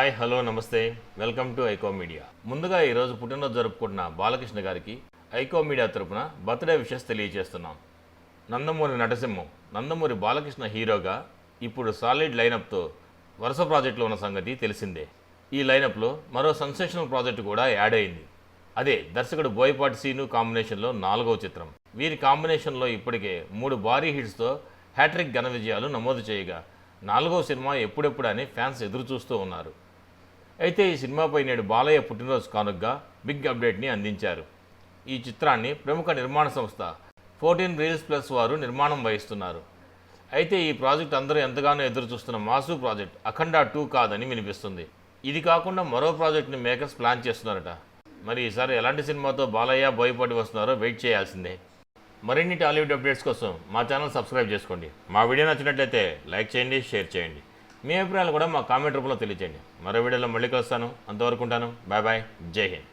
Hi hello నమస్తే welcome to iQOO media. ముందుగా ఈరోజు పుట్టినరోజు జరుపుకుంటున్న బాలకృష్ణ గారికి ఐకో మీడియా తరపున బర్త్డే విషెస్ తెలియజేస్తున్నాం. నందమూరి నటసింహం నందమూరి బాలకృష్ణ హీరోగా ఇప్పుడు సాలిడ్ లైనప్తో వరుస ప్రాజెక్టులు ఉన్న సంగతి తెలిసిందే. ఈ లైనప్లో మరో సెన్సేషనల్ ప్రాజెక్టు కూడా యాడ్ అయింది. అదే దర్శకుడు బోయపాటి సీను కాంబినేషన్లో 4వ చిత్రం. వీరి కాంబినేషన్లో ఇప్పటికే 3 భారీ హిట్స్తో హ్యాట్రిక్ ఘన విజయాలు నమోదు చేయగా 4వ సినిమా ఎప్పుడెప్పుడు అని ఫ్యాన్స్ ఎదురు చూస్తూ ఉన్నారు. అయితే ఈ సినిమాపై నేడు బాలయ్య పుట్టినరోజు కానుకగా బిగ్ అప్డేట్ని అందించారు. ఈ చిత్రాన్ని ప్రముఖ నిర్మాణ సంస్థ 14 Reels Plus వారు నిర్మాణం వహిస్తున్నారు. అయితే ఈ ప్రాజెక్ట్ అందరూ ఎంతగానో ఎదురు చూస్తున్న మాసు ప్రాజెక్ట్ అఖండ 2 కాదని వినిపిస్తుంది. ఇది కాకుండా మరో ప్రాజెక్ట్ని మేకర్స్ ప్లాన్ చేస్తున్నారట. మరి ఈసారి ఎలాంటి సినిమాతో బాలయ్య బోయపాటి వస్తున్నారో వెయిట్ చేయాల్సిందే. మరిన్ని టాలీవుడ్ అప్డేట్స్ కోసం మా ఛానల్ సబ్స్క్రైబ్ చేసుకోండి. మా వీడియో నచ్చినట్లయితే లైక్ చేయండి, షేర్ చేయండి. మీ అభిప్రాయాలు కూడా మా కామెంట్ రూపంలో తెలియచేయండి. మరో వీడియోలో మళ్ళీ కలుస్తాను. అంతవరకు ఉంటాను. Bye bye. జై హింద్.